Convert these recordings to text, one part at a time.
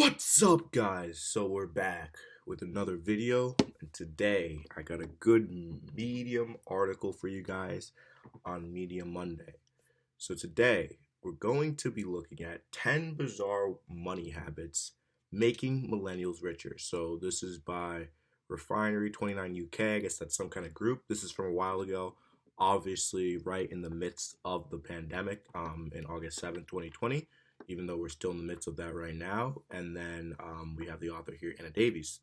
What's up, guys? So we're back with another video, and today I got a good Medium article for you guys on Medium Monday. So today we're going to be looking at 10 bizarre money habits making millennials richer. So this is by Refinery 29 UK. I guess that's some kind of group. This is from a while ago, obviously right in the midst of the pandemic, in August 7th, 2020, even though we're still in the midst of that right now. And then we have the author here, Anna Davies.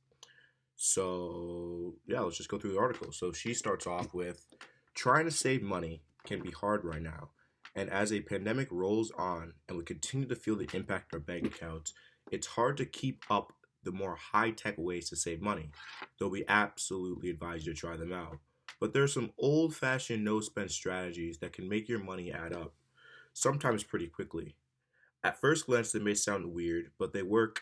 So, yeah, let's just go through the article. So she starts off with trying to save money can be hard right now. And as a pandemic rolls on and we continue to feel the impact on our bank accounts, it's hard to keep up the more high tech ways to save money, though we absolutely advise you to try them out. But there are some old fashioned no spend strategies that can make your money add up, sometimes pretty quickly. At first glance, they may sound weird, but they work.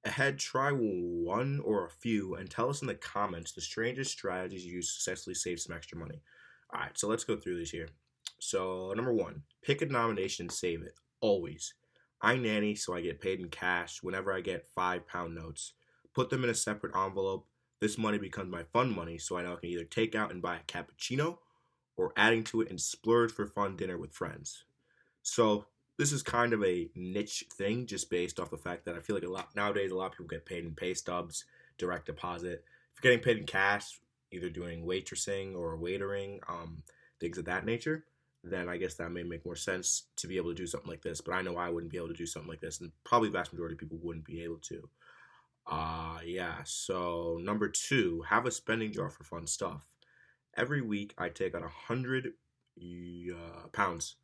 Ahead, try one or a few and tell us in the comments the strangest strategies you use to successfully save some extra money. All right, so let's go through these here. So, number one, pick a denomination and save it. Always. I nanny, so I get paid in cash whenever I get £5 notes. Put them in a separate envelope. This money becomes my fun money, so I now can either take out and buy a cappuccino or adding to it and splurge for fun dinner with friends. So, this is kind of a niche thing just based off the fact that I feel like a lot of people get paid in pay stubs, direct deposit. If you're getting paid in cash, either doing waitressing or waitering, things of that nature, then I guess that may make more sense to be able to do something like this. But I know I wouldn't be able to do something like this, and probably the vast majority of people wouldn't be able to. Yeah. So number two, have a spending jar for fun stuff. Every week I take out 100 pounds.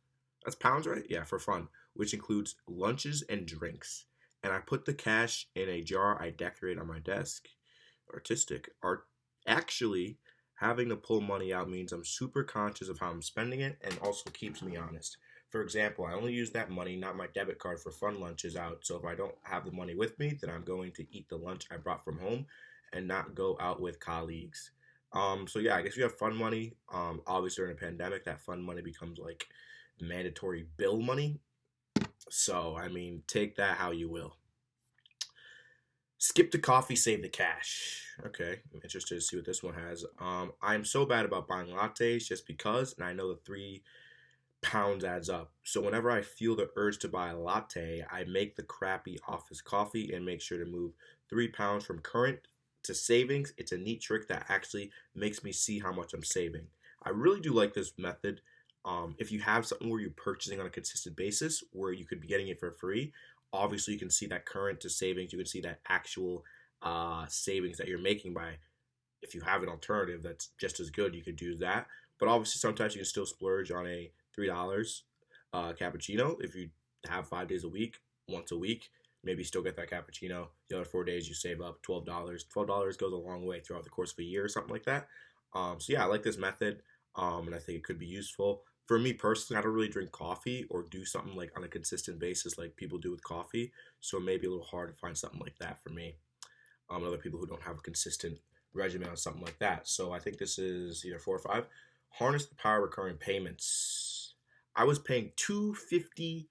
That's pounds, right? Yeah, for fun, which includes lunches and drinks. And I put the cash in a jar I decorate on my desk. Artistic. Actually, having to pull money out means I'm super conscious of how I'm spending it and also keeps me honest. For example, I only use that money, not my debit card, for fun lunches out. So if I don't have the money with me, then I'm going to eat the lunch I brought from home and not go out with colleagues. So yeah, I guess you have fun money. Obviously during a pandemic, that fun money becomes like mandatory bill money. So, I mean, take that how you will. Skip the coffee, save the cash. Okay, I'm interested to see what this one has. I'm so bad about buying lattes just because, and I know the £3 adds up. So whenever I feel the urge to buy a latte, I make the crappy office coffee and make sure to move £3 from current to savings. It's a neat trick that actually makes me see how much I'm saving. I really do like this method. If you have something where you're purchasing on a consistent basis, where you could be getting it for free, obviously you can see that current to savings. You can see that actual savings that you're making by. If you have an alternative that's just as good, you could do that. But obviously, sometimes you can still splurge on a $3 cappuccino if you have 5 days a week, once a week. Maybe still get that cappuccino. The other 4 days you save up $12. $12 goes a long way throughout the course of a year or something like that. So yeah, I like this method, and I think it could be useful. For me personally, I don't really drink coffee or do something like on a consistent basis like people do with coffee. So it may be a little hard to find something like that for me. Other people who don't have a consistent regimen on something like that. So I think this is either 4 or 5. Harness the power of recurring payments. I was paying $250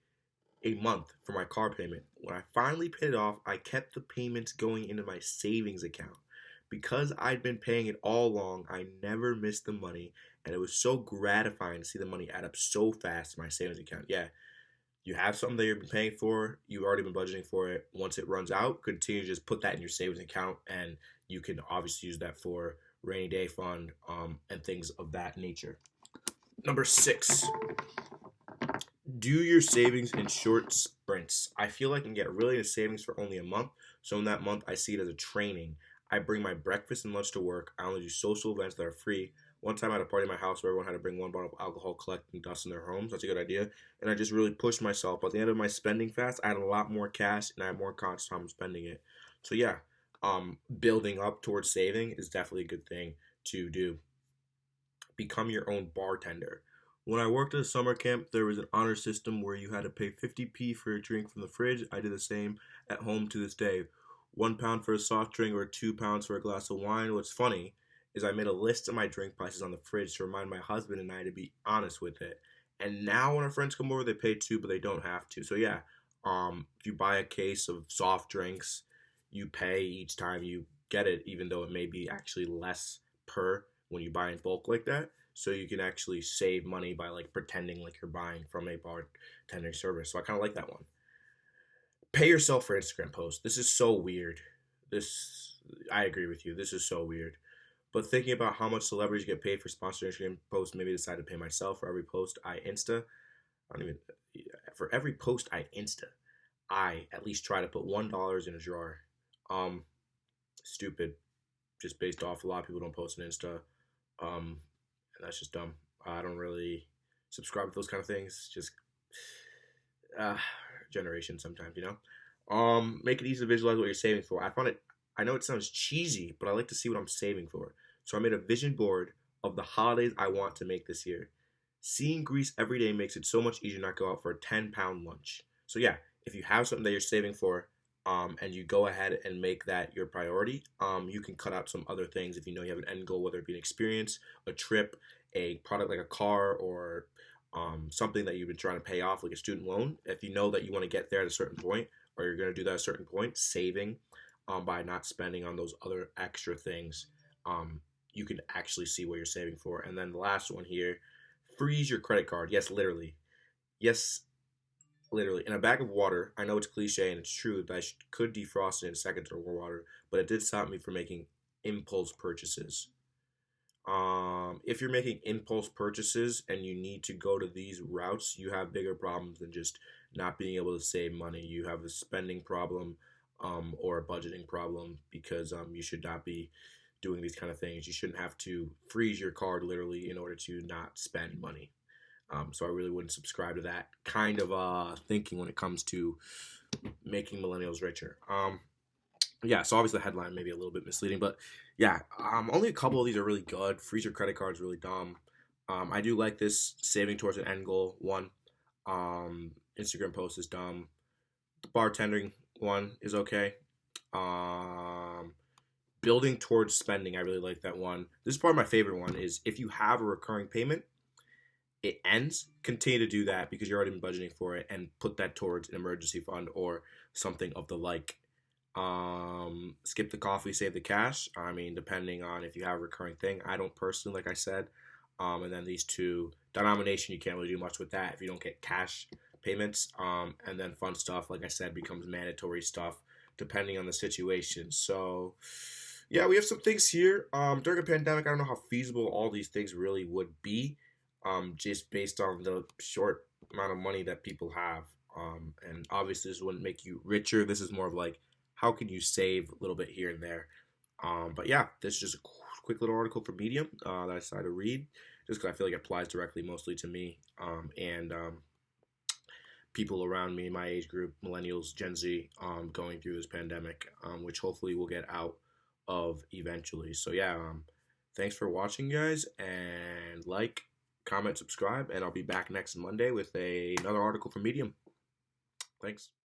a month for my car payment. When I finally paid it off, I kept the payments going into my savings account. Because I'd been paying it all along, I never missed the money, and it was so gratifying to see the money add up so fast in my savings account. Yeah, you have something that you've been paying for, you've already been budgeting for it. Once it runs out, continue to just put that in your savings account, and you can obviously use that for rainy day fund, and things of that nature. Number 6, do your savings in short sprints. I feel like I can get really into savings for only a month, so in that month I see it as a training. I bring my breakfast and lunch to work. I only do social events that are free. One time I had a party at my house where everyone had to bring one bottle of alcohol, collecting dust in their homes. That's a good idea. And I just really pushed myself. At the end of my spending fast, I had a lot more cash and I had more conscious time spending it. So yeah, building up towards saving is definitely a good thing to do. Become your own bartender. When I worked at a summer camp, there was an honor system where you had to pay 50p for a drink from the fridge. I did the same at home to this day. £1 for a soft drink or £2 for a glass of wine. What's funny is I made a list of my drink prices on the fridge to remind my husband and I to be honest with it. And now when our friends come over, they pay too, but they don't have to. So yeah, If you buy a case of soft drinks, you pay each time you get it, even though it may be actually less per when you buy in bulk like that. So you can actually save money by like pretending like you're buying from a bartending service. So I kind of like that one. Pay yourself for Instagram posts. This is so weird. This I agree with you. This is so weird. But thinking about how much celebrities get paid for sponsored Instagram posts, maybe decide to pay myself for every post I Insta. I don't even for every post I Insta, I at least try to put $1 in a drawer. Um, Stupid. Just based off a lot of people don't post on Insta. And that's just dumb. I don't really subscribe to those kind of things. Just uh, generation sometimes, you know. Make it easy to visualize what you're saving for. I found it. I know it sounds cheesy, but I like to see what I'm saving for. So I made a vision board of the holidays I want to make this year. Seeing Greece every day makes it so much easier not to go out for a 10-pound lunch. So yeah, if you have something that you're saving for, and you go ahead and make that your priority, you can cut out some other things if you know you have an end goal, whether it be an experience, a trip, a product like a car, or something that you've been trying to pay off, like a student loan. If you know that you want to get there at a certain point, or you're going to do that at a certain point, saving by not spending on those other extra things, you can actually see what you're saving for. And then the last one here, freeze your credit card. Yes, literally. Yes, literally. In a bag of water, I know it's cliche and it's true that I could defrost it in seconds or warm water, but it did stop me from making impulse purchases. If you're making impulse purchases and you need to go to these routes, you have bigger problems than just not being able to save money. You have a spending problem, or a budgeting problem, because you should not be doing these kind of things. You shouldn't have to freeze your card literally in order to not spend money. So I really wouldn't subscribe to that kind of thinking when it comes to making millennials richer. Yeah, so obviously the headline may be a little bit misleading, but yeah, only a couple of these are really good. Freeze your credit card is really dumb. I do like this saving towards an end goal one. Instagram post is dumb. The bartending one is okay. Building towards spending, I really like that one. This is probably my favorite one, is if you have a recurring payment, it ends, continue to do that because you're already been budgeting for it, and put that towards an emergency fund or something of the like. Skip the coffee, save the cash. I mean, depending on if you have a recurring thing. I don't personally, like I said. And then these two, denomination, you can't really do much with that if you don't get cash payments. And then fun stuff, like I said, becomes mandatory stuff depending on the situation. So yeah, we have some things here. During a pandemic, I don't know how feasible all these things really would be, just based on the short amount of money that people have. And obviously this wouldn't make you richer. This is more of like, how can you save a little bit here and there? But yeah, this is just a quick little article from Medium that I decided to read, just because I feel like it applies directly mostly to me, and people around me, my age group, millennials, Gen Z, going through this pandemic, which hopefully we'll get out of eventually. So yeah, thanks for watching, guys, and like, comment, subscribe, and I'll be back next Monday with another article from Medium. Thanks.